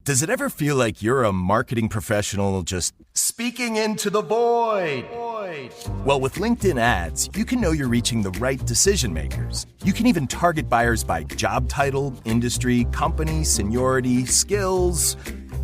Does it ever feel like you're a marketing professional just speaking into the void? Well, with LinkedIn ads, you can know you're reaching the right decision makers. You can even target buyers by job title, industry, company, seniority, skills.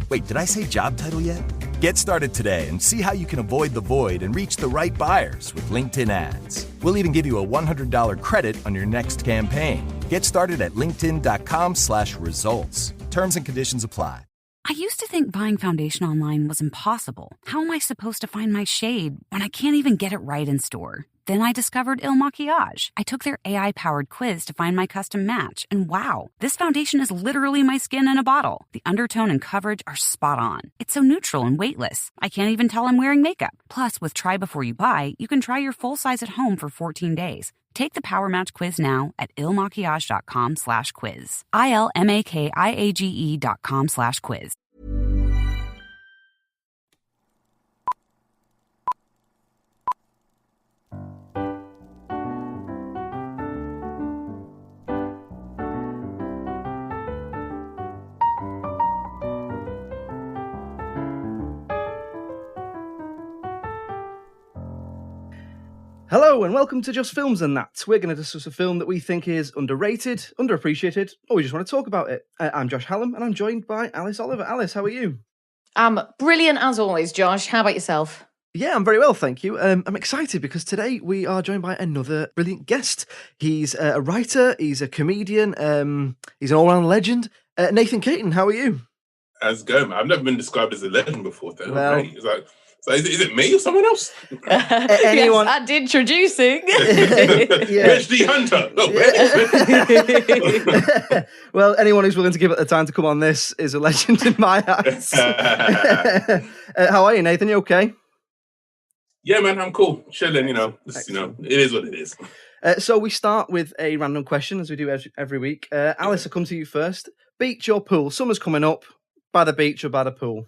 Wait, did I say job title yet? Get started today and see how you can avoid the void and reach the right buyers with LinkedIn ads. We'll even give you a $100 credit on your next campaign. Get started at linkedin.com/results. Terms and conditions apply. I used to think buying foundation online was impossible. How am I supposed to find my shade when I can't even get it right in store? Then I discovered Il Maquillage. I took their AI-powered quiz to find my custom match, and wow, this foundation is literally my skin in a bottle. The undertone and coverage are spot on. It's so neutral and weightless. I can't even tell I'm wearing makeup. Plus, with Try Before You Buy, you can try your full size at home for 14 days. Take the Power Match quiz now at ilmaquillage.com/quiz. ILMAKIAGE.com/quiz. Hello and welcome to Just Films and That. We're going to discuss a film that we think is underrated, underappreciated, or we just want to talk about it. I'm Josh Hallam and I'm joined by Alice Oliver. Alice, how are you? I'm brilliant as always, Josh. How about yourself? Yeah, I'm very well, thank you. I'm excited because today we are joined by another brilliant guest. He's a writer, he's a comedian, he's an all-round legend. Nathan Caton, how are you? How's it going, man? I've never been described as a legend before, though. Well, right? It's like, so is it me or someone else? Anyone? Yes, and introducing. PhD Hunter. Oh, Well, anyone who's willing to give it the time to come on this is a legend in my eyes. How are you, Nathan? You okay? Yeah, man, I'm cool. Chilling, it is what it is. So we start with a random question, as we do every week. Alice, I'll come to you first. Beach or pool? Summer's coming up. By the beach or by the pool?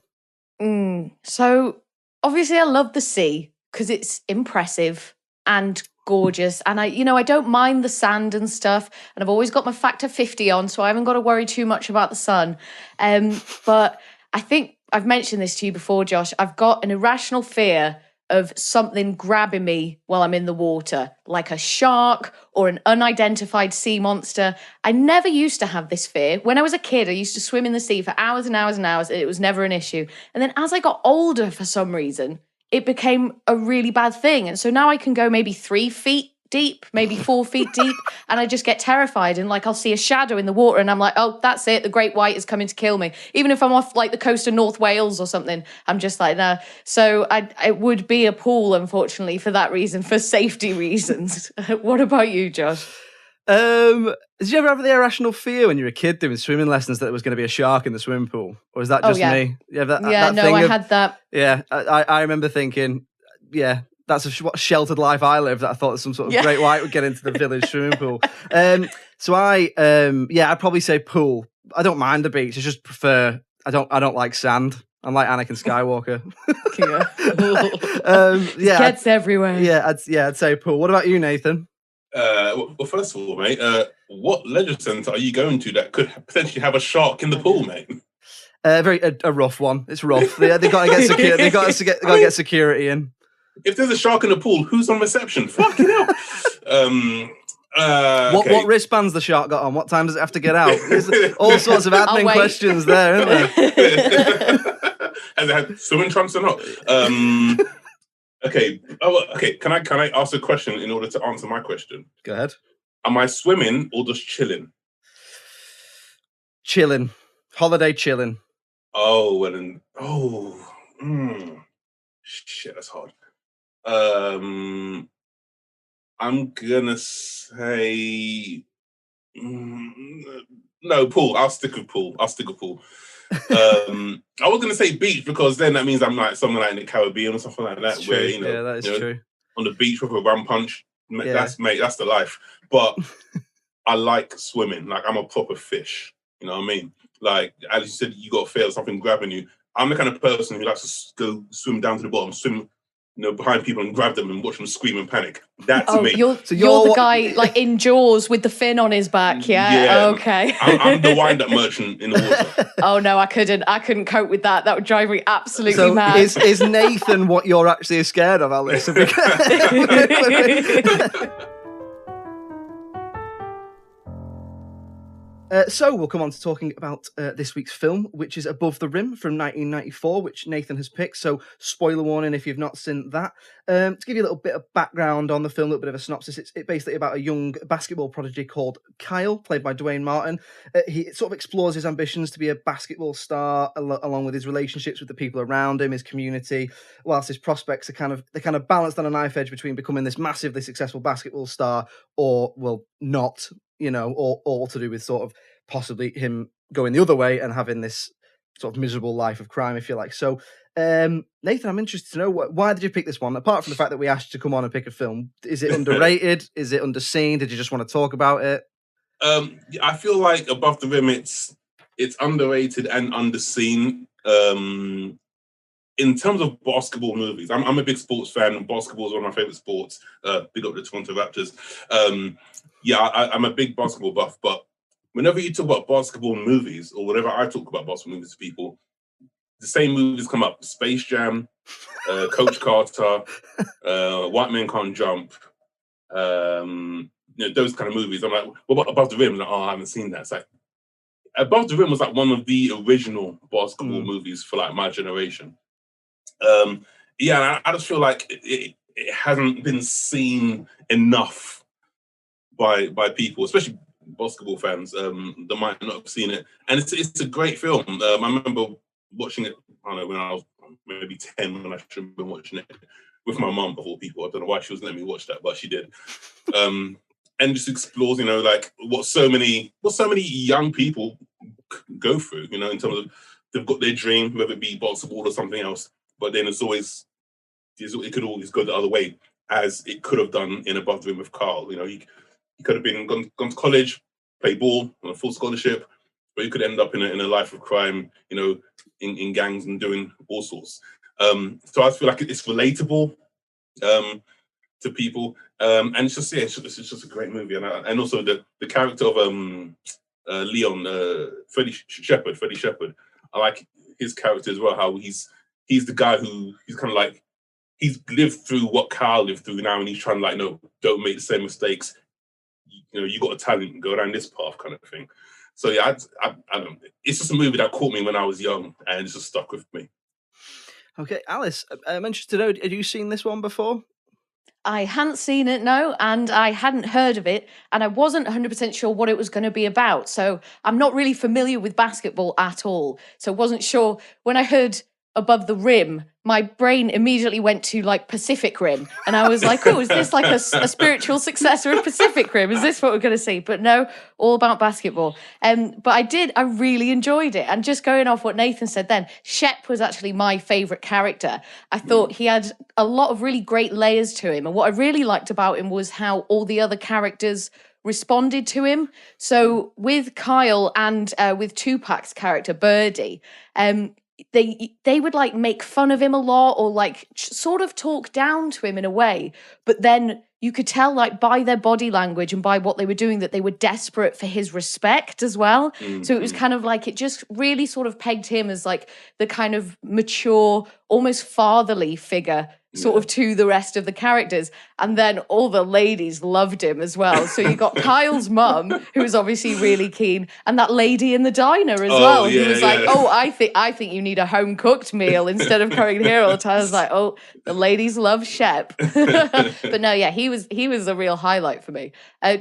So, obviously, I love the sea because it's impressive and gorgeous. And I don't mind the sand and stuff. And I've always got my factor 50 on, so I haven't got to worry too much about the sun. But I think I've mentioned this to you before, Josh. I've got an irrational fear of something grabbing me while I'm in the water, like a shark or an unidentified sea monster. I never used to have this fear. When I was a kid, I used to swim in the sea for hours and hours and hours, and it was never an issue. And then as I got older, for some reason, it became a really bad thing. And so now I can go maybe 3 feet deep, maybe 4 feet deep, and I just get terrified. And I'll see a shadow in the water and I'm like, oh, that's it, the great white is coming to kill me. Even if I'm off the coast of North Wales or something, I'm just like, nah. So it would be a pool, unfortunately, for that reason, for safety reasons. What about you, Josh? Did you ever have the irrational fear when you were a kid doing swimming lessons that there was going to be a shark in the swimming pool? Or is that just me? Yeah, I had that. Yeah, I remember thinking, yeah, that's what sheltered life I lived. That I thought some sort of great white would get into the village swimming pool. So I'd probably say pool. I don't mind the beach. I just prefer. I don't like sand. I'm like Anakin Skywalker. Gets everywhere. I'd say pool. What about you, Nathan? Well, first of all, mate, what leisure centre are you going to that could potentially have a shark in the pool, mate? A rough one. It's rough. They got to get security. They got to get security in. If there's a shark in the pool, who's on reception? Fucking hell. Okay. What wristbands the shark got on? What time does it have to get out? There's all sorts of admin questions there, isn't there? Has it had swimming trunks or not? Okay. Can I ask a question in order to answer my question? Go ahead. Am I swimming or just chilling? Chilling. Holiday chilling. Oh, well then. Shit, that's hard. I'm gonna say no, pool. I'll stick with pool. I was gonna say beach because then that means I'm like somewhere like in the Caribbean or something like that. That's true. Where that is true. On the beach with a rum punch. That's the life. But I like swimming. Like I'm a proper fish. You know what I mean? Like as you said, you got to feel something grabbing you. I'm the kind of person who likes to go swim down to the bottom, swim behind people and grab them and watch them scream and panic. That's me. You're the guy like in Jaws with the fin on his back. Yeah. Okay. I'm the wind-up merchant in the water. Oh no, I couldn't cope with that. That would drive me absolutely mad. Is Nathan what you're actually scared of, Alice? So we'll come on to talking about this week's film, which is Above the Rim from 1994, which Nathan has picked. So spoiler warning if you've not seen that. To give you a little bit of background on the film, a little bit of a synopsis, it's basically about a young basketball prodigy called Kyle, played by Dwayne Martin. He sort of explores his ambitions to be a basketball star, along with his relationships with the people around him, his community, whilst his prospects are kind of balanced on a knife edge between becoming this massively successful basketball star or, well, not, all to do with sort of possibly him going the other way and having this sort of miserable life of crime, if you like. So, Nathan, I'm interested to know, why did you pick this one? Apart from the fact that we asked you to come on and pick a film, is it underrated? Is it underseen? Did you just want to talk about it? I feel like Above the Rim, it's underrated and underseen. In terms of basketball movies, I'm a big sports fan, and basketball is one of my favorite sports. Big up the Toronto Raptors. I'm a big basketball buff, but whenever you talk about basketball movies, or whenever I talk about basketball movies to people, the same movies come up: Space Jam, Coach Carter, White Men Can't Jump. Those kind of movies. I'm like, what about Above the Rim? I'm like, I haven't seen that. It's like, Above the Rim was like one of the original basketball movies for like my generation. I just feel like it hasn't been seen enough by people, especially basketball fans that might not have seen it. And it's a great film. I remember watching it, I don't know, when I was maybe 10, when I should have been watching it with my mum, of all people. I don't know why she was letting me watch that, but she did. And just explores, like what so many young people go through, in terms of they've got their dream, whether it be basketball or something else, but then it could always go the other way, as it could have done in Above the Rim with Carl. He could have been gone to college, play ball on a full scholarship, but you could end up in a life of crime, in gangs and doing all sorts. So I feel like it's relatable to people, and it's just a great movie, and also the character of Leon, Freddie Shepherd. I like his character as well. How he's the guy who he's kind of like, he's lived through what Carl lived through now, and he's trying to like, no, don't make the same mistakes. You got a talent, go down this path, kind of thing. So yeah, I don't. It's just a movie that caught me when I was young, and it's just stuck with me. Okay, Alice, I'm interested to know, had you seen this one before? I hadn't seen it, no, and I hadn't heard of it, and I wasn't 100% sure what it was going to be about. So I'm not really familiar with basketball at all. So I wasn't sure. When I heard Above the Rim, my brain immediately went to like Pacific Rim, and I was like, oh, is this like a spiritual successor of Pacific Rim? Is this what we're going to see? But no, all about basketball. But I really enjoyed it. And just going off what Nathan said then, Shep was actually my favourite character. I thought he had a lot of really great layers to him, and what I really liked about him was how all the other characters responded to him. So with Kyle and with Tupac's character Birdie, they would like make fun of him a lot, or like sort of talk down to him in a way, but then you could tell like by their body language and by what they were doing that they were desperate for his respect as well. So it was kind of like, it just really sort of pegged him as like the kind of mature, almost fatherly figure sort of to the rest of the characters. And then all the ladies loved him as well. So you got Kyle's mum, who was obviously really keen, and that lady in the diner as well, who was like, oh, I think you need a home cooked meal instead of coming here all the time. I was like, oh, the ladies love Shep. But no, yeah, he was a real highlight for me.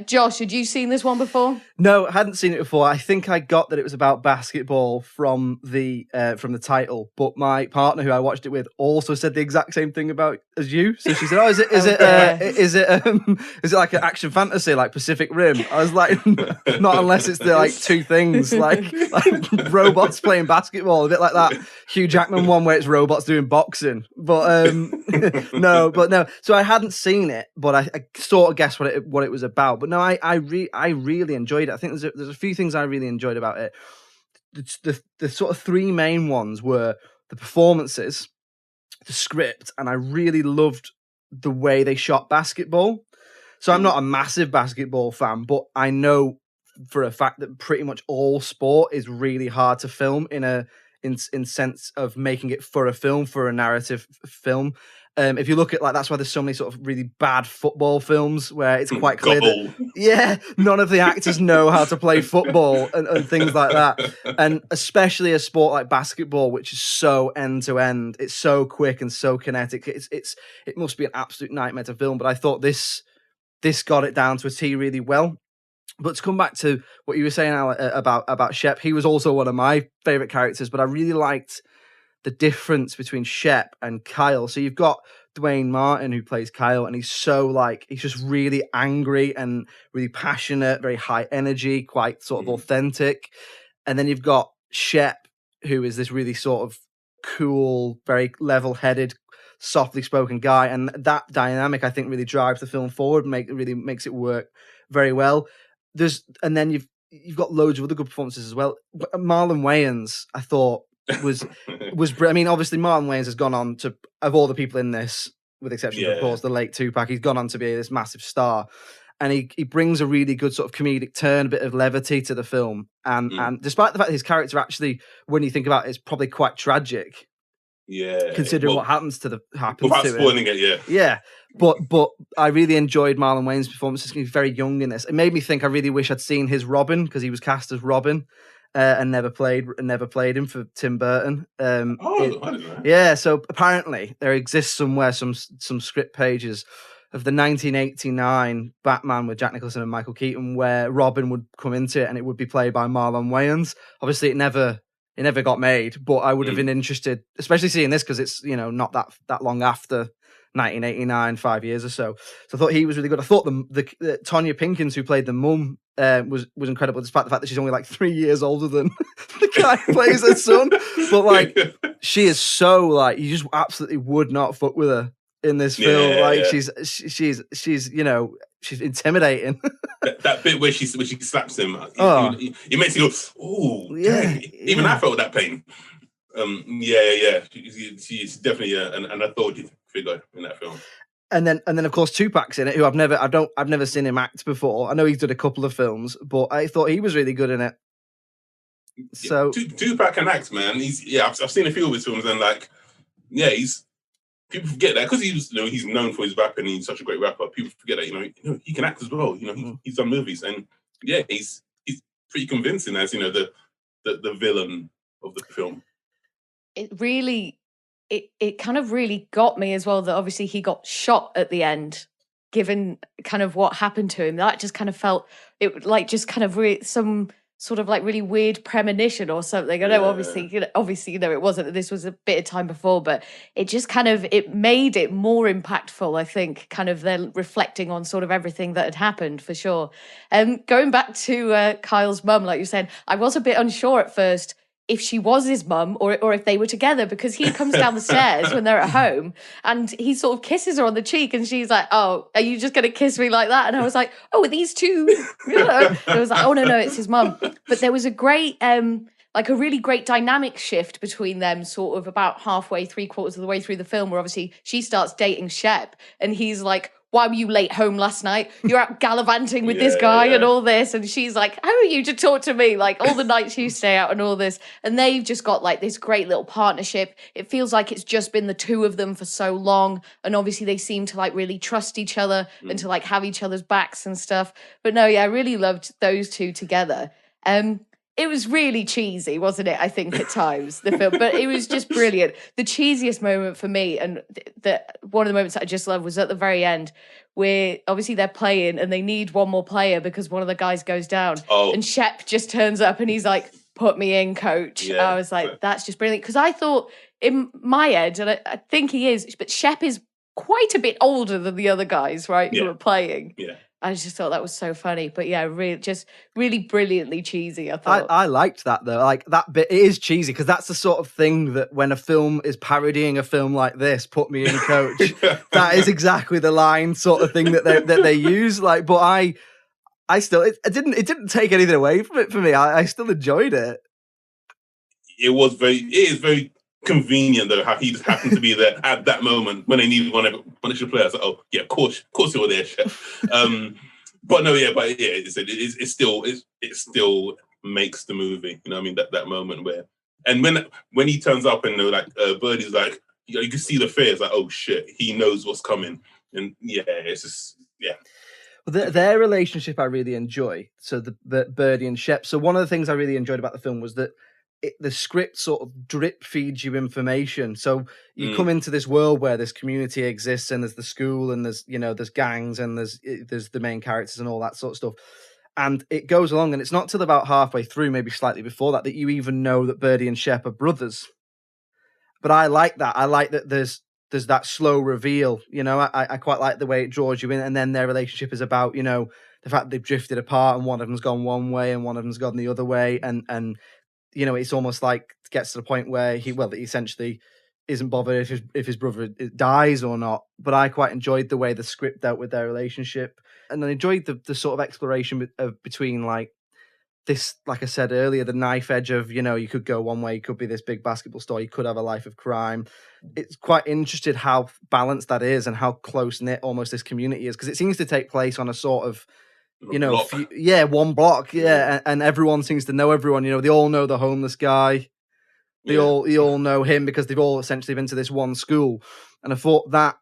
Josh, had you seen this one before? No, I hadn't seen it before. I think I got that it was about basketball from the title, but my partner who I watched it with also said the exact same thing about as you. So she said, "Oh, is it like an action fantasy like Pacific Rim?" I was like, "Not unless it's the like two things like robots playing basketball, a bit like that Hugh Jackman one where it's robots doing boxing." But no. So I hadn't seen it, but I sort of guessed what it was about. But no, I really enjoyed it. I think there's a few things I really enjoyed about it. The sort of three main ones were the performances. the script, and I really loved the way they shot basketball. So I'm not a massive basketball fan, but I know for a fact that pretty much all sport is really hard to film in sense of making it for a film, for a narrative film. If you look at, like, that's why there's so many sort of really bad football films where it's quite clear that, none of the actors know how to play football and things like that. And especially a sport like basketball, which is so end to end, it's so quick and so kinetic. It must be an absolute nightmare to film. But I thought this got it down to a T really well. But to come back to what you were saying, Al, about Shep, he was also one of my favorite characters, but I really liked the difference between Shep and Kyle. So you've got Dwayne Martin, who plays Kyle, and he's just really angry and really passionate, very high energy, quite sort of authentic. And then you've got Shep, who is this really sort of cool, very level-headed, softly spoken guy. And that dynamic, I think, really drives the film forward and really makes it work very well. And then you've got loads of other good performances as well. Marlon Wayans, I thought, was I mean, obviously Marlon Wayans has gone on to, of all the people in this, with the exception of course the late Tupac, he's gone on to be this massive star, and he brings a really good sort of comedic turn, a bit of levity to the film, and despite the fact that his character actually, when you think about it, is probably quite tragic. Yeah, considering what happens to spoiling it. Yeah, but I really enjoyed Marlon Wayans' performance. He's very young in this. It made me think I really wish I'd seen his Robin, because he was cast as Robin and never played him for Tim Burton. I didn't know. Yeah, so apparently there exists somewhere some script pages of the 1989 Batman with Jack Nicholson and Michael Keaton, where Robin would come into it and it would be played by Marlon Wayans. Obviously, it never got made, but I would have been interested, especially seeing this, because it's, not that long after 1989, 5 years or so. So I thought he was really good. I thought the Tonya Pinkins, who played the mum, was incredible, despite the fact that she's only like 3 years older than the guy who plays her son. But like, she is so, like, you just absolutely would not fuck with her in this film. She's she's intimidating. that bit where she slaps him, it makes you go, oh, yeah. Even I felt that pain. She's definitely an authoritative figure in that film. And then of course Tupac's in it, who I've never seen him act before. I know he's done a couple of films, but I thought he was really good in it. So Tupac can act, man. I've seen a few of his films, and people forget that because he's known for his rapping and he's such a great rapper. People forget that he can act as well. He's done movies, and he's pretty convincing as the villain of the film. It really, it kind of really got me as well that obviously he got shot at the end, given kind of what happened to him. That just kind of felt some sort of like really weird premonition or something. I know, obviously, it wasn't. This was a bit of time before, but it just kind of, it made it more impactful, I think, kind of then reflecting on sort of everything that had happened, for sure. Going back to Kyle's mum, like you said, I was a bit unsure at first if she was his mum or if they were together, because he comes down the stairs when they're at home and he sort of kisses her on the cheek and she's like, oh, are you just going to kiss me like that? And I was like, oh, are these two? And I was like, oh, no, it's his mum. But there was a great, a really great dynamic shift between them, sort of about halfway, 3/4 of the way through the film, where obviously she starts dating Shep and he's like, why were you late home last night? You're out gallivanting with this guy and all this. And she's like, how are you to talk to me? Like, all the nights you stay out and all this. And they've just got like this great little partnership. It feels like it's just been the two of them for so long. And obviously they seem to like really trust each other and to like have each other's backs and stuff. But no, I really loved those two together. It was really cheesy, wasn't it? I think at times, the film, but it was just brilliant. The cheesiest moment for me, and one of the moments that I just loved, was at the very end, where obviously they're playing and they need one more player because one of the guys goes down, and Shep just turns up and he's like, "Put me in, coach." I was like, "That's just brilliant," because I thought in my head, and I think he is, but Shep is quite a bit older than the other guys, right? Who are playing. Yeah. I just thought that was so funny, but really brilliantly cheesy. I thought I liked that though. Like that bit, it is cheesy because that's the sort of thing that when a film is parodying a film like this, "Put me in, coach," that is exactly the line sort of thing that they use. Like, but I still it didn't take anything away from it for me. I still enjoyed it. It is very convenient though how he just happened to be there at that moment when they needed one extra player. I was like, oh yeah, of course you were there, Chef. But it still makes the movie. You know what I mean? That moment where, and when he turns up and Birdie's like, you can see the fear. It's like, oh shit, he knows what's coming. And yeah, it's just Well, their relationship I really enjoy. So the Birdie and Shep. So one of the things I really enjoyed about the film was that the script sort of drip feeds you information. So you come into this world where this community exists, and there's the school, and there's gangs, and there's the main characters and all that sort of stuff. And it goes along, and it's not till about halfway through, maybe slightly before that you even know that Birdie and Shep are brothers. But I like that. I like that there's that slow reveal. I quite like the way it draws you in, and then their relationship is about, the fact they've drifted apart, and one of them's gone one way and one of them's gone the other way, and it's almost like it gets to the point where he essentially isn't bothered if his brother dies or not. But I quite enjoyed the way the script dealt with their relationship, and I enjoyed the sort of exploration between like this, like I said earlier, the knife edge of, you could go one way, you could be this big basketball star, you could have a life of crime. It's quite interesting how balanced that is and how close-knit almost this community is, because it seems to take place on a sort of, one block, and everyone seems to know everyone. They all know the homeless guy. They all know him because they've all essentially been to this one school. And I thought that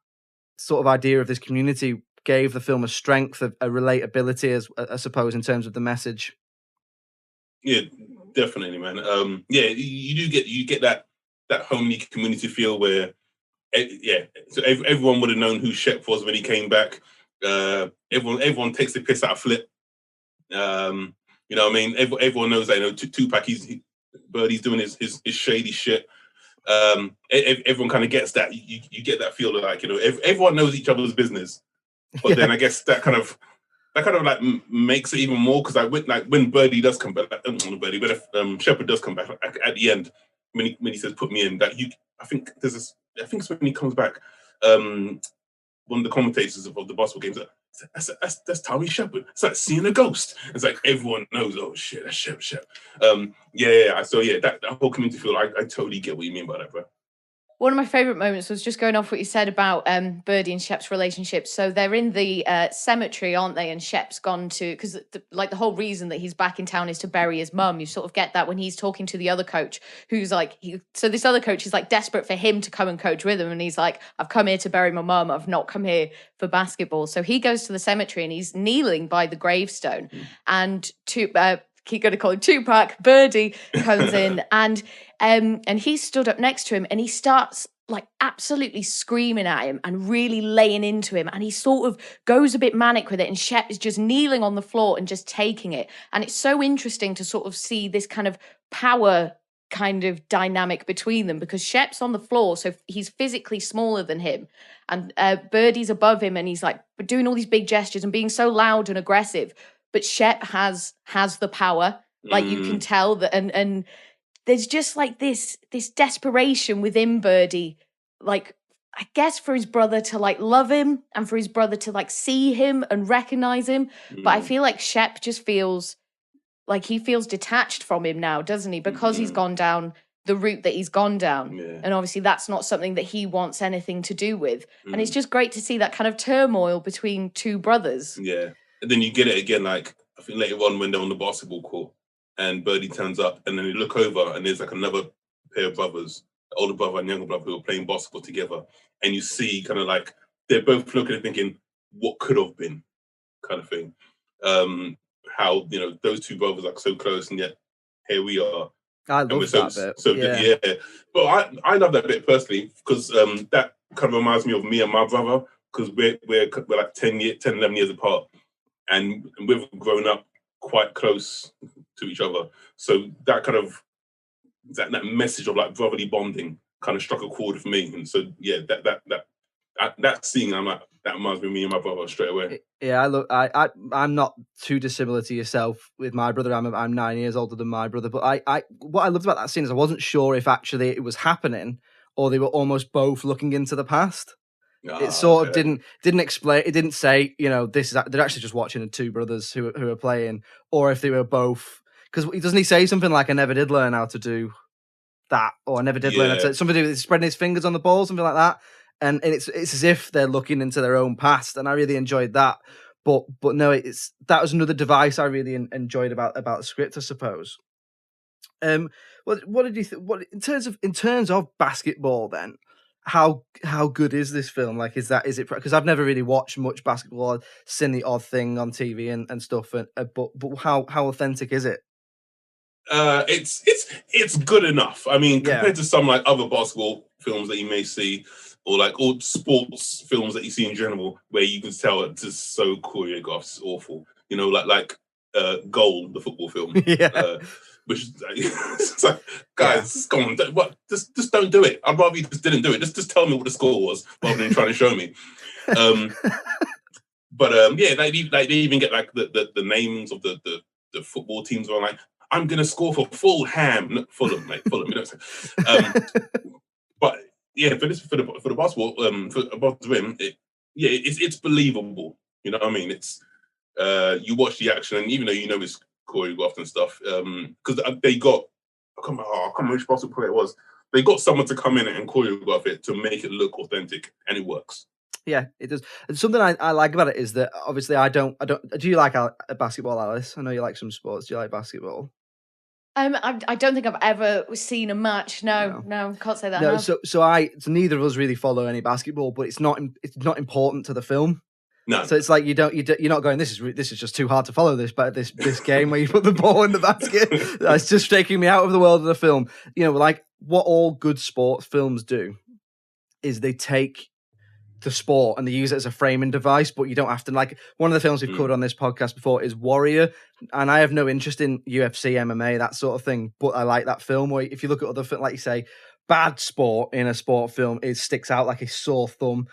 sort of idea of this community gave the film a strength, a relatability, as I suppose, in terms of the message. Yeah, definitely, man. You get that homely community feel where, so everyone would have known who Shep was when he came back. Everyone takes the piss out of Flip. You know what I mean? Everyone knows that. Tupac, Birdie's doing his shady shit. Everyone kind of gets that. You get that feel of like, everyone knows each other's business. But then I guess that kind of like makes it even more, because when Birdie does come back, when Shepherd does come back at the end, when he says put me in, I think it's when he comes back. One of the commentators of the basketball games, that's Tommy Shepherd. It's like seeing a ghost. It's like everyone knows, oh shit, that's Shep. So that whole community feel, I totally get what you mean by that, bro. One of my favourite moments was just going off what you said about Birdie and Shep's relationship. So they're in the cemetery, aren't they? And Shep's gone to, because the whole reason that he's back in town is to bury his mum. You sort of get that when he's talking to the other coach, who's like, so this other coach is like desperate for him to come and coach with him. And he's like, I've come here to bury my mum. I've not come here for basketball. So he goes to the cemetery and he's kneeling by the gravestone. And keep going to call him Tupac, Birdie comes in and he stood up next to him and he starts like absolutely screaming at him and really laying into him, and he sort of goes a bit manic with it, and Shep is just kneeling on the floor and just taking it. And it's so interesting to sort of see this kind of power kind of dynamic between them, because Shep's on the floor, so he's physically smaller than him, and Birdie's above him, and he's like doing all these big gestures and being so loud and aggressive. But Shep has the power, like you can tell that, and there's just like this desperation within Birdie, like I guess for his brother to like love him and for his brother to like see him and recognize him. But I feel like Shep just feels like he feels detached from him now, doesn't he? Because he's gone down the route that he's gone down. Yeah. And obviously that's not something that he wants anything to do with. And it's just great to see that kind of turmoil between two brothers. Yeah. And then you get it again, like I think later on when they're on the basketball court and Birdie turns up, and then you look over and there's like another pair of brothers, older brother and younger brother, who are playing basketball together. And you see kind of like they're both looking and thinking, what could have been, kind of thing. How, those two brothers are so close, and yet here we are. I love that bit. Yeah. But I love that bit personally, because that kind of reminds me of me and my brother, because we're like 10, 11 years apart. And we've grown up quite close to each other. So that kind of, that message of like brotherly bonding kind of struck a chord with me. And so, yeah, that scene, I'm like, that reminds me of me and my brother straight away. Yeah, I'm not too dissimilar to yourself with my brother. I'm 9 years older than my brother. But what I loved about that scene is I wasn't sure if actually it was happening or they were almost both looking into the past. It sort of didn't explain. It didn't say, this is, they're actually just watching the two brothers who are playing, or if they were both. Because doesn't he say something like, "I never did learn how to do that, or I never did learn how to. Something to do with spreading his fingers on the ball, something like that. And it's as if they're looking into their own past, and I really enjoyed that. But no, that was another device I really enjoyed about the script, I suppose. What did you think? What in terms of basketball then? How good is this film? Like, is it? Because I've never really watched much basketball. I've seen the odd thing on TV and stuff. But how authentic is it? It's good enough. I mean, compared to some like other basketball films that you may see, or like all sports films that you see in general, where you can tell it's just so choreographed, it's awful. You know, like Goal, the football film. Which is it's like, guys, come on, just don't do it. I'd rather you just didn't do it. Just tell me what the score was rather than trying to show me. But they even get like the names of the football teams are like, I'm gonna score for Fulham, Fulham, mate, Fulham. You know what I'm saying? But yeah, for the basketball, for above the rim, it's believable. You know what I mean? It's you watch the action, and even though you know it's choreographed and stuff, because they got I can't remember which basketball player it was. They got someone to come in and choreograph it to make it look authentic, and it works. Yeah, it does. And something I like about it is that obviously I don't. Do you like basketball, Alice? I know you like some sports. Do you like basketball? I don't think I've ever seen a match. No, can't say that. No, so neither of us really follow any basketball, but it's not important to the film. No. So it's like you're not going, this is just too hard to follow this game where you put the ball in the basket. That's just taking me out of the world of the film. You know, like what all good sports films do is they take the sport and they use it as a framing device, but you don't have to. Like one of the films we've covered on this podcast before is Warrior, and I have no interest in UFC, MMA, that sort of thing, but I like that film. Where if you look at other films, like you say, bad sport in a sport film, it sticks out like a sore thumb.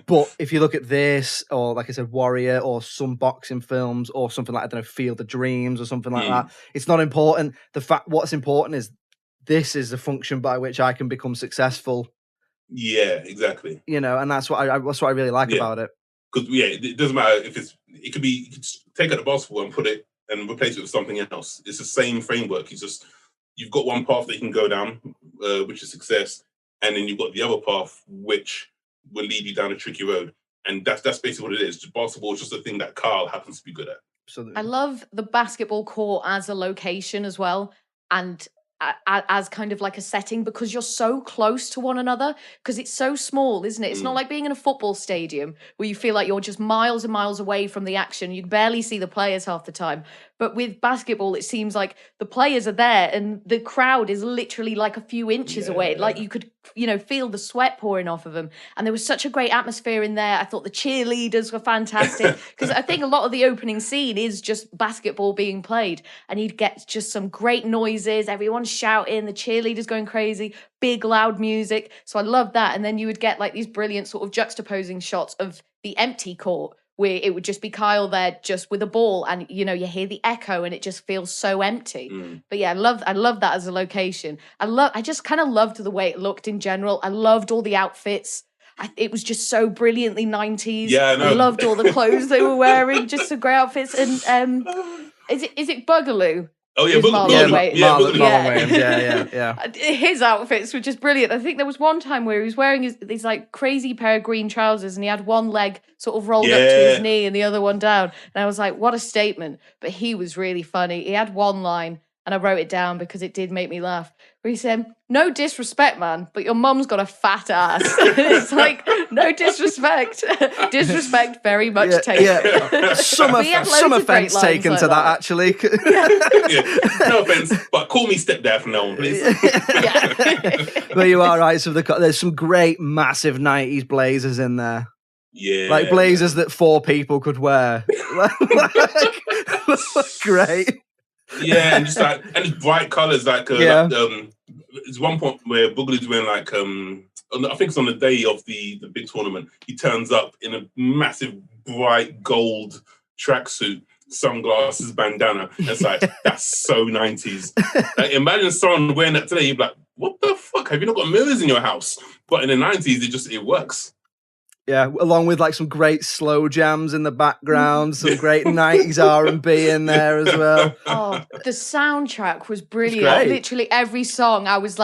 But if you look at this, or like I said, Warrior, or some boxing films, or something like, I don't know, Field of Dreams, or something like that, it's not important. What's important is this is the function by which I can become successful. Yeah, exactly. You know, and that's what I really like about it. Because it doesn't matter if you could take out the basketball and put it and replace it with something else. It's the same framework. You've got one path that you can go down, which is success, and then you've got the other path which will lead you down a tricky road. And that's basically what it is. Basketball is just a thing that Carl happens to be good at. Absolutely. I love the basketball court as a location as well, and as kind of like a setting, because you're so close to one another, because it's so small, isn't it? It's not like being in a football stadium where you feel like you're just miles and miles away from the action. You can barely see the players half the time. But with basketball, it seems like the players are there and the crowd is literally like a few inches away. Like you could, feel the sweat pouring off of them. And there was such a great atmosphere in there. I thought the cheerleaders were fantastic, because I think a lot of the opening scene is just basketball being played, and you'd get just some great noises, everyone shouting, the cheerleaders going crazy, big loud music. So I love that. And then you would get like these brilliant sort of juxtaposing shots of the empty court, where it would just be Kyle there just with a ball, and you hear the echo and it just feels so empty. But yeah, I love that as a location. I just kind of loved the way it looked in general. I loved all the outfits. It was just so brilliantly 90s. Yeah, I loved all the clothes they were wearing, just some great outfits. And is it Boogaloo? Oh yeah, Marlon Wayans. Yeah. His outfits were just brilliant. I think there was one time where he was wearing these like crazy pair of green trousers, and he had one leg sort of rolled up to his knee and the other one down. And I was like, what a statement. But he was really funny. He had one line, and I wrote it down because it did make me laugh, where he said, "No disrespect, man, but your mum's got a fat ass." It's like, no disrespect. Disrespect very much taken. Yeah. Some offence taken to that, actually. No offence, but call me stepdad from now on, please. But you are right. So there's some great, massive 90s blazers in there. Yeah. Like blazers that 4 people could wear. Great. Yeah, and just bright colours, there's one point where Boogaloo's wearing I think it's on the day of the big tournament, he turns up in a massive bright gold tracksuit, sunglasses, bandana. It's like, that's so 90s. Like, imagine someone wearing that today, you'd be like, what the fuck? Have you not got mirrors in your house? But in the 90s, it works. Yeah, along with like some great slow jams in the background, some great 90s R&B in there as well. Oh, the soundtrack was brilliant. Literally every song, I was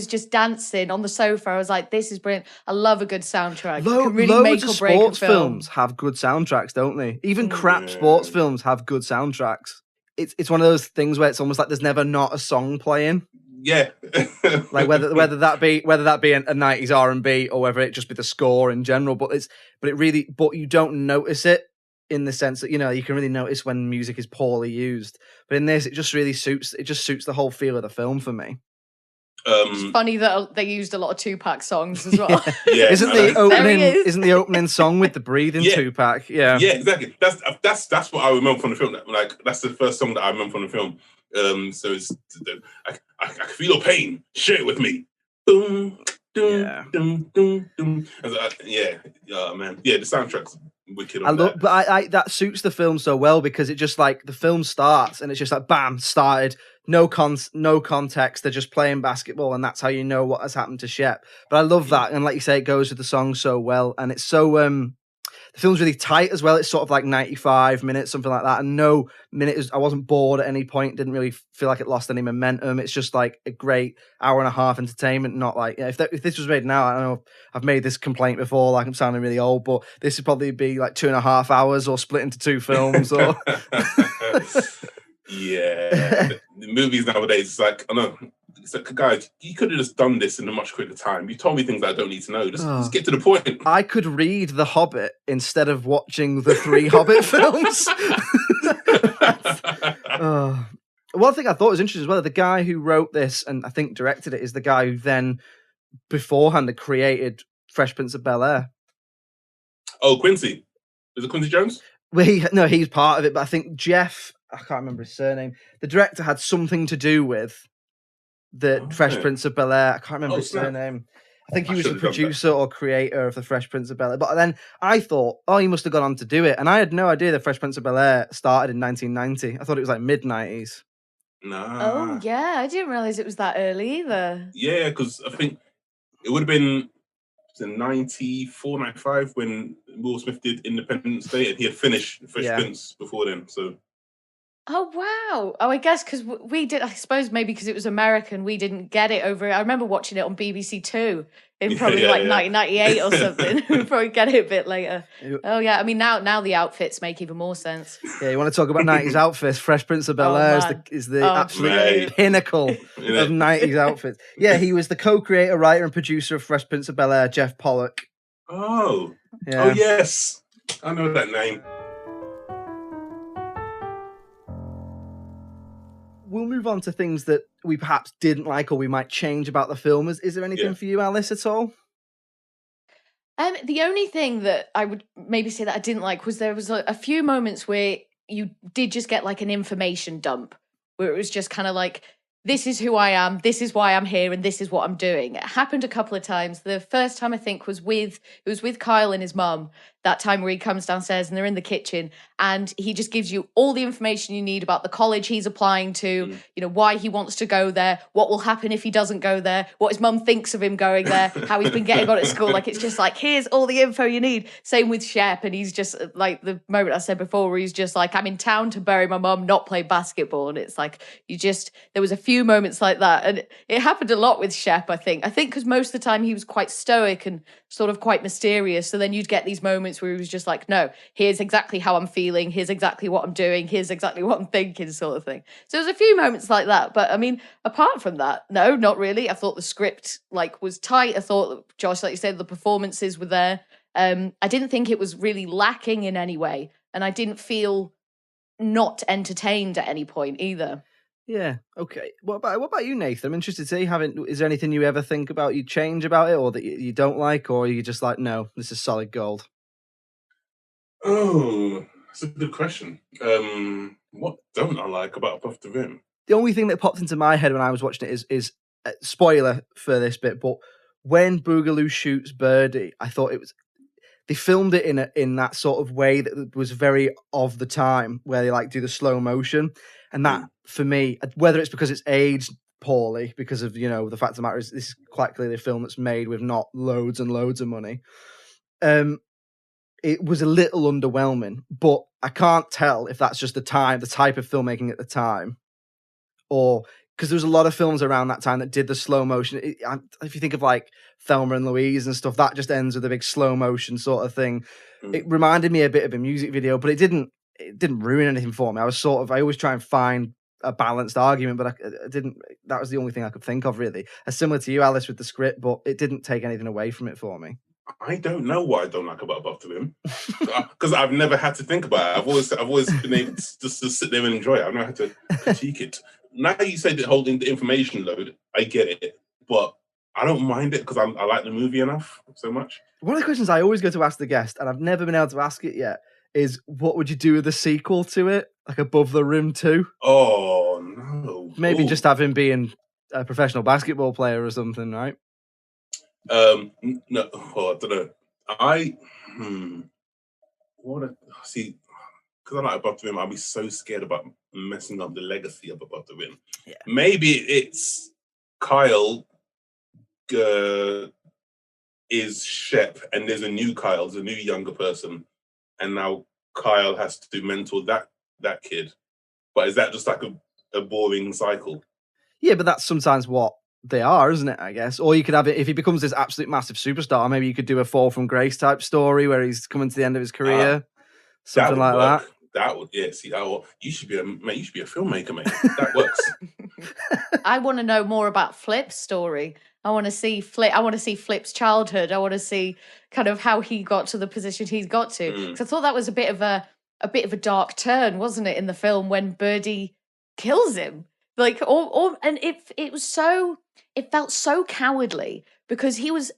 just dancing on the sofa. I was like, this is brilliant. I love a good soundtrack. It can really Loads make or of break sports a film. films have good soundtracks, don't they? Even crap sports films have good soundtracks. It's one of those things where it's almost like there's never not a song playing. Yeah. Like whether that be a 90s R&B or whether it just be the score in general, but you don't notice it in the sense that, you know, you can really notice when music is poorly used. But in this, it just suits the whole feel of the film for me. It's funny that they used a lot of Tupac songs as well. Yeah. Isn't the opening song with the breathing Tupac? Yeah. Yeah, exactly. That's what I remember from the film. Like, that's the first song that I remember from the film. So it's I can feel your pain. Share it with me. Boom, doom, doom, doom, doom. Man. Yeah, the soundtrack's wicked. But that suits the film so well because it just like the film starts and it's just like bam, started. No context. They're just playing basketball, and that's how you know what has happened to Shep. But I love that, and like you say, it goes with the song so well, and it's so the film's really tight as well. It's sort of like 95 minutes, something like that, and no minute I wasn't bored at any point. Didn't really feel like it lost any momentum. It's just like a great hour and a half entertainment. Not like if this was made now, I don't know. I've made this complaint before, like I'm sounding really old, but this would probably be like 2.5 hours or split into 2 films or. Yeah, the movies nowadays, it's like, I know, it's like, guys, you could have just done this in a much quicker time. You told me things that I don't need to know. Just get to the point. I could read The Hobbit instead of watching the 3 Hobbit films. One thing I thought was interesting as well, the guy who wrote this and I think directed it is the guy who then beforehand had created Fresh Prince of Bel-Air. Oh, Quincy. Is it Quincy Jones? Well, he's part of it, but I think Jeff, I can't remember his surname. The director had something to do with the Fresh Prince of Bel-Air. I can't remember his surname. I think he was the producer or creator of the Fresh Prince of Bel-Air. But then I thought, he must have gone on to do it. And I had no idea the Fresh Prince of Bel-Air started in 1990. I thought it was like mid-90s. Nah. Oh, yeah. I didn't realise it was that early either. Yeah, because I think it would have been in 94, 95 when Will Smith did Independence Day and he had finished Fresh Prince before then. So. Oh, wow. Oh, I guess because we did, I suppose maybe because it was American, we didn't get it over. I remember watching it on BBC Two in probably 1998 or something. We'll probably get it a bit later. Oh, yeah. I mean, now the outfits make even more sense. Yeah, you want to talk about 90s outfits? Fresh Prince of Bel-Air is the absolute pinnacle of 90s outfits. Yeah, he was the co-creator, writer, and producer of Fresh Prince of Bel-Air, Jeff Pollock. Oh. Yeah. Oh, yes. I know that name. We'll move on to things that we perhaps didn't like or we might change about the film. Is there anything for you, Alice, at all? The only thing that I would maybe say that I didn't like was there was a few moments where you did just get like an information dump, where it was just kind of like, this is who I am, this is why I'm here, and this is what I'm doing. It happened a couple of times. The first time I think was with Kyle and his mum, that time where he comes downstairs and they're in the kitchen and he just gives you all the information you need about the college he's applying to, you know, why he wants to go there, what will happen if he doesn't go there, what his mum thinks of him going there, how he's been getting on at school. Like, it's just like, here's all the info you need. Same with Shep, and he's just like the moment I said before where he's just like, I'm in town to bury my mum, not play basketball. And it's like, there was a few moments like that. And it happened a lot with Shep, I think because most of the time he was quite stoic and sort of quite mysterious. So then you'd get these moments where he was just like, no, here's exactly how I'm feeling, here's exactly what I'm doing, here's exactly what I'm thinking, sort of thing. So there's a few moments like that, but I mean, apart from that, no, not really. I thought the script was tight. I thought, Josh, like you said, the performances were there. I didn't think it was really lacking in any way, and I didn't feel not entertained at any point either. Yeah. Okay. What about you, Nathan? I'm interested to see. Is there anything you ever think about you change about it, or that you don't like, or you just like, no, this is solid gold? Oh, that's a good question. What don't I like about Above the Rim? The only thing that popped into my head when I was watching it is spoiler for this bit, but when Boogaloo shoots Birdie, I thought they filmed it in that sort of way that was very of the time, where they do the slow motion. And that, for me, whether it's because it's aged poorly, because of, the fact of the matter is this is quite clearly a film that's made with not loads and loads of money. it was a little underwhelming, but I can't tell if that's just the type of filmmaking at the time, or because there was a lot of films around that time that did the slow motion. If you think of like Thelma and Louise and stuff, that just ends with a big slow motion sort of thing. It reminded me a bit of a music video, but it didn't ruin anything for me. I always try and find a balanced argument, but I didn't. That was the only thing I could think of, really. Similar to you, Alice, with the script, but it didn't take anything away from it for me. I don't know what I don't like about Above the Rim, because I've never had to think about it. I've always been able to just to sit there and enjoy it. I've never had to critique it. Now you say that holding the information load, I get it, but I don't mind it because I like the movie enough so much. One of the questions I always go to ask the guest, and I've never been able to ask it yet, is what would you do with the sequel to it, like Above the Rim 2? Oh no! Maybe just have him being a professional basketball player or something, right? No, I don't know. See, because I like Above the Rim, I'll be so scared about messing up the legacy of Above the Rim. Yeah. Maybe it's Kyle is Shep, and there's a new Kyle, there's a new younger person, and now Kyle has to mentor that kid. But is that just like a boring cycle? Yeah, but that's sometimes what they are, isn't it, I guess? Or you could have it, if he becomes this absolute massive superstar, maybe you could do a Fall from Grace type story where he's coming to the end of his career. Something like work. that. That would, yeah, see, you should be a filmmaker, mate. That works. I want to know more about Flip's story. I want to see Flip's childhood. I want to see kind of how he got to the position he's got to. Because I thought that was a bit of a dark turn, wasn't it, in the film when Birdie kills him? Like, and it felt so cowardly because he's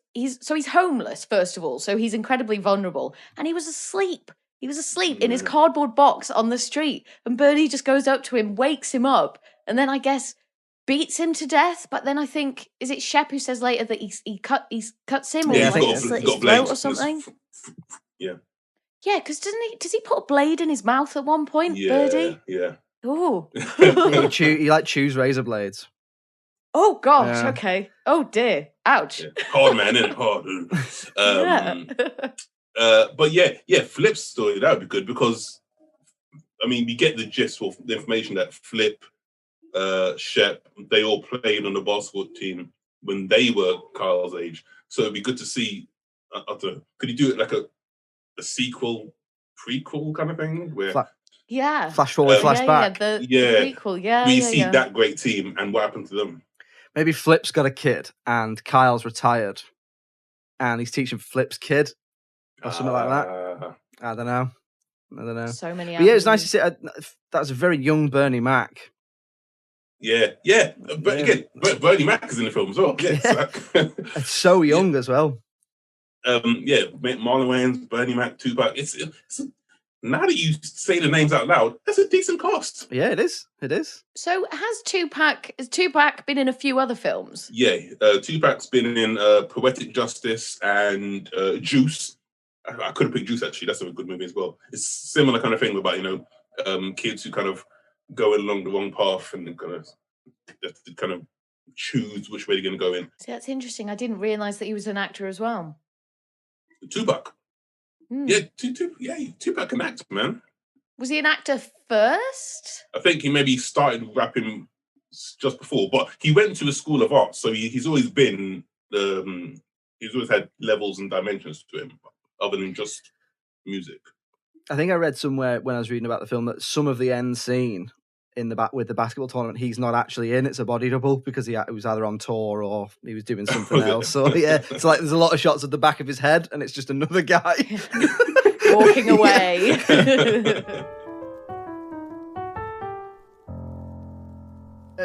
homeless, first of all, so he's incredibly vulnerable, and he was asleep. He was asleep in his cardboard box on the street, and Birdie just goes up to him, wakes him up, and then I guess beats him to death. But then I think, is it Shep who says later that he cuts him, or slit his throat or something? Yeah. Yeah, because does he put a blade in his mouth at one point, Birdie? Yeah. Oh. he chews razor blades. Oh gosh, okay. Oh dear. Ouch. Yeah. Hard man, isn't it? Hard. But yeah, Flip's story, that would be good because I mean we get the gist of the information that Flip, Shep, they all played on the basketball team when they were Kyle's age. So it'd be good to see could you do it like a sequel, prequel kind of thing? Where flash forward, flash back. The prequel, where you see that great team and what happened to them. Maybe Flip's got a kid and Kyle's retired and he's teaching Flip's kid or something like that. I don't know. So many. But yeah, it's nice to see. That's a very young Bernie Mac. Yeah. But again, Bernie Mac is in the film as well. Yeah. It's so young as well. Marlon Wayans, Bernie Mac, Tupac. It's now that you say the names out loud, that's a decent cast. Yeah, it is. So has Tupac been in a few other films? Yeah, Tupac's been in Poetic Justice and Juice. I could have picked Juice actually. That's a good movie as well. It's similar kind of thing about kids who kind of go along the wrong path and kind of choose which way they're going to go in. See, that's interesting. I didn't realize that he was an actor as well. Tupac. Yeah, Tupac can act, man. Was he an actor first? I think he maybe started rapping just before, but he went to a school of art, so he's always been. He's always had levels and dimensions to him, other than just music. I think I read somewhere when I was reading about the film that some of the end scene with the basketball tournament, he's not actually in. It's a body double because he was either on tour or he was doing something else. So yeah, it's like there's a lot of shots of the back of his head, and it's just another guy walking away.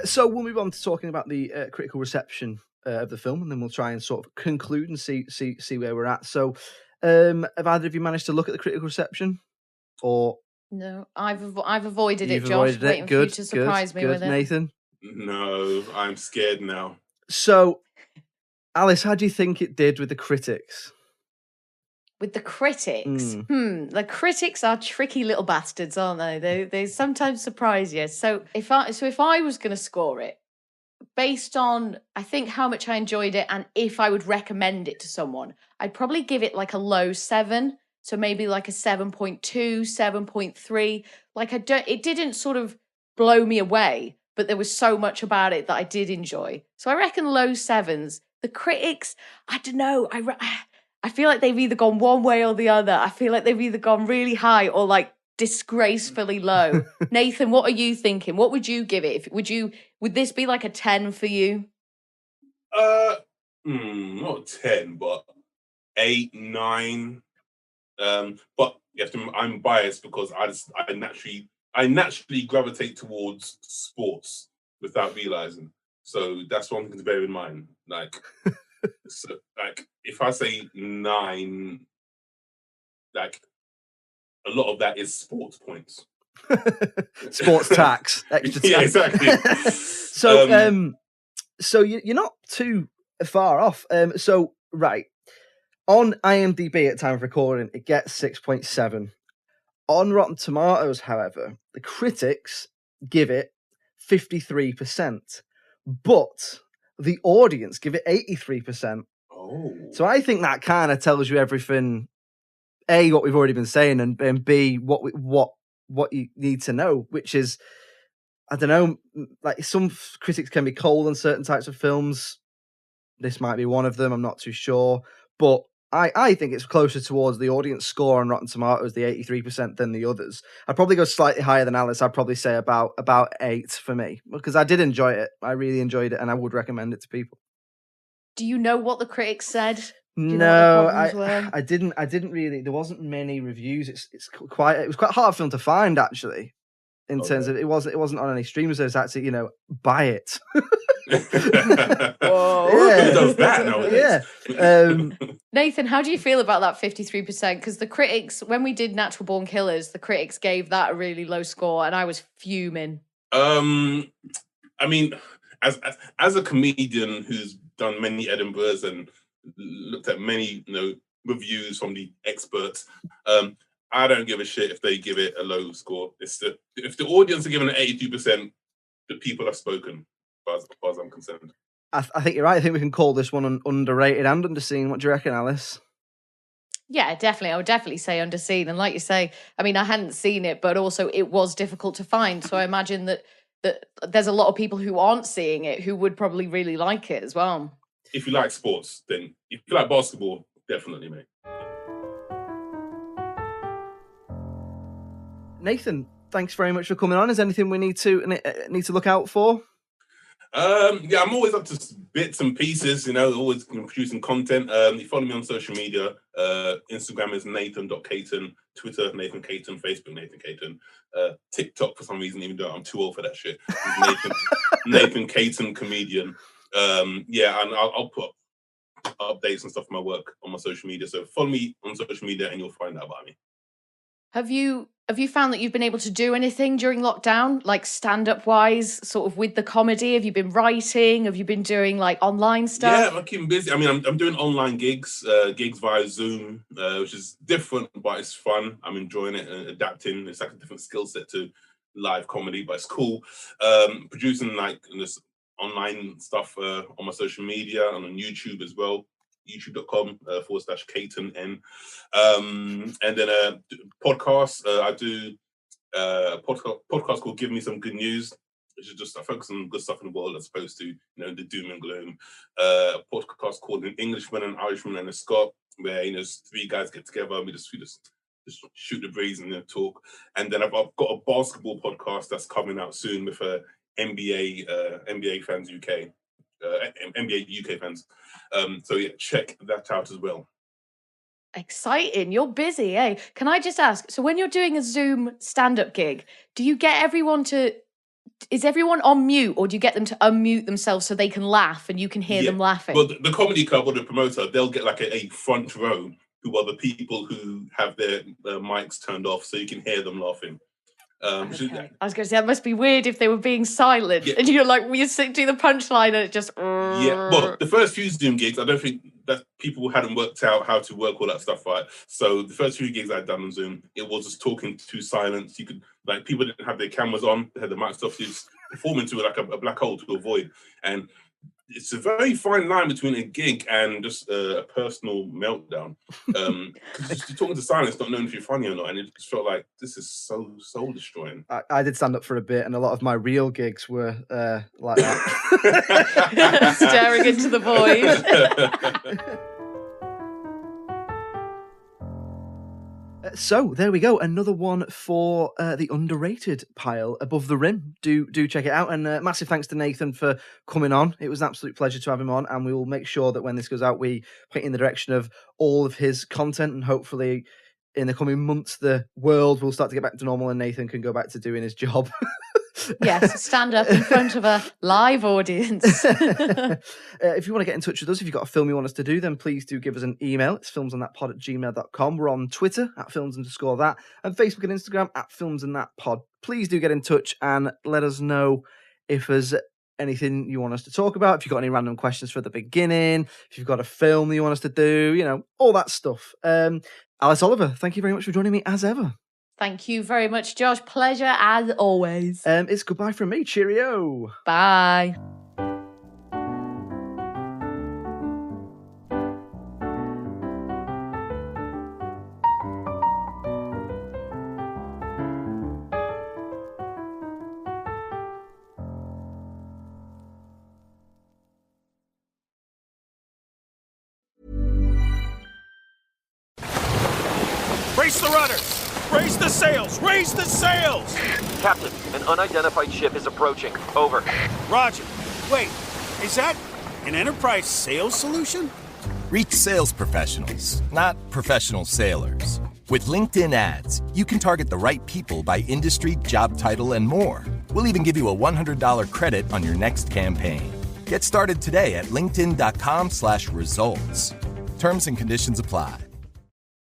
So we'll move on to talking about the critical reception of the film, and then we'll try and sort of conclude and see where we're at. So, have either of you managed to look at the critical reception, or? No, I've avoided it, Josh. Waiting for you to surprise me with it. Nathan? No, I'm scared now. So, Alice, how do you think it did with the critics? With the critics? The critics are tricky little bastards, aren't they? They sometimes surprise you. So if I was going to score it, based on, I think, how much I enjoyed it and if I would recommend it to someone, I'd probably give it like a low 7. So maybe like a 7.2, 7.3. Like it didn't sort of blow me away, but there was so much about it that I did enjoy. So I reckon low 7s. The critics, I don't know. I feel like they've either gone one way or the other. I feel like they've either gone really high or like disgracefully low. Nathan, what are you thinking? What would you give it? Would this be like a 10 for you? Not 10, but 8, 9. But I'm biased because I naturally gravitate towards sports without realizing. So that's one thing to bear in mind. Like, so, like if I say 9, like a lot of that is sports points. Sports tax, extra tax. Yeah, exactly. So you're not too far off. So right. On IMDb at time of recording, it gets 6.7. On Rotten Tomatoes, however, the critics give it 53%, but the audience give it 83%. Oh. So I think that kind of tells you everything. A, what we've already been saying, and B, what you need to know, which is, I don't know, like some critics can be cold on certain types of films. This might be one of them. I'm not too sure, but I think it's closer towards the audience score on Rotten Tomatoes, the 83%, than the others. I'd probably go slightly higher than Alice. I'd probably say about 8 for me, because I did enjoy it. I really enjoyed it, and I would recommend it to people. Do you know what the critics said? No, I didn't really. There wasn't many reviews. It was quite a hard film to find, actually. In terms of it wasn't on any streamers. It's actually, buy it. Whoa. Yeah. Who does that nowadays? Yeah. Nathan, how do you feel about that 53%? Because the critics, when we did Natural Born Killers, the critics gave that a really low score, and I was fuming. I mean, as a comedian who's done many Edinburghs and looked at many, reviews from the experts, I don't give a shit if they give it a low score. If the audience are giving it 82%, the people have spoken, as far as I'm concerned. I think you're right. I think we can call this one underrated and underseen. What do you reckon, Alice? Yeah, definitely. I would definitely say underseen. And like you say, I mean, I hadn't seen it, but also it was difficult to find. So I imagine that there's a lot of people who aren't seeing it who would probably really like it as well. If you like sports, then if you like basketball, definitely, mate. Nathan, thanks very much for coming on. Is there anything we need to look out for? Yeah, I'm always up to bits and pieces, always producing content. You follow me on social media. Instagram is Nathan.Caton, Twitter, Nathan Caton, Facebook, Nathan Caton, TikTok for some reason, even though I'm too old for that shit. Nathan Caton comedian. Yeah, and I'll put updates and stuff for my work on my social media. So follow me on social media and you'll find out about me. Have you found that you've been able to do anything during lockdown, like stand-up wise, sort of with the comedy? Have you been writing? Have you been doing like online stuff? Yeah, I'm keeping busy. I mean, I'm doing online gigs via Zoom, which is different, but it's fun. I'm enjoying it and adapting. It's like a different skill set to live comedy, but it's cool. Producing like this online stuff on my social media and on YouTube as well. youtube.com/Caton. And then a podcast. I do a podcast called Give Me Some Good News, which is just I focus on good stuff in the world as opposed to the doom and gloom. A podcast called An Englishman, an Irishman, and a Scot, where 3 guys get together and we just shoot the breeze and talk. And then I've got a basketball podcast that's coming out soon with NBA fans UK. NBA UK fans. So yeah, check that out as well. Exciting. You're busy, eh? Can I just ask, so when you're doing a Zoom stand-up gig, do you get everyone is everyone on mute, or do you get them to unmute themselves so they can laugh and you can hear them laughing? Well, the comedy club or the promoter, they'll get like a front row who are the people who have their mics turned off so you can hear them laughing. Okay. I was going to say, that must be weird if they were being silent and you're like, you sit to the punchline and it just... Yeah, well, the first few Zoom gigs, I don't think that people hadn't worked out how to work all that stuff right. So the first few gigs I'd done on Zoom, it was just talking to silence. You could, people didn't have their cameras on, they had the mics off, you just perform into like a black hole to avoid. And it's a very fine line between a gig and just a personal meltdown. Because you're talking to silence, not knowing if you're funny or not, and it just felt like this is so soul destroying. I did stand up for a bit, and a lot of my real gigs were like that. Staring into the void. So there we go, another one for the underrated pile above the rim. Do check it out, and massive thanks to Nathan for coming on. It was an absolute pleasure to have him on, and we will make sure that when this goes out, we point in the direction of all of his content, and hopefully in the coming months, the world will start to get back to normal, and Nathan can go back to doing his job. Yes, stand up in front of a live audience. If you want to get in touch with us, if you've got a film you want us to do, then please do give us an email. It's filmsandthatpod@gmail.com. We're on Twitter @films_that and Facebook and Instagram @filmsandthatpod. Please do get in touch and let us know if there's anything you want us to talk about, if you've got any random questions for the beginning, if you've got a film that you want us to do, all that stuff. Alice Oliver, thank you very much for joining me as ever. Thank you very much, Josh. Pleasure as always. It's goodbye from me. Cheerio. Bye. Brace the rudders! Raise the sails! Raise the sails! Captain, an unidentified ship is approaching. Over. Roger. Wait, is that an enterprise sales solution? Reach sales professionals, not professional sailors. With LinkedIn ads, you can target the right people by industry, job title, and more. We'll even give you a $100 credit on your next campaign. Get started today at linkedin.com/results. Terms and conditions apply.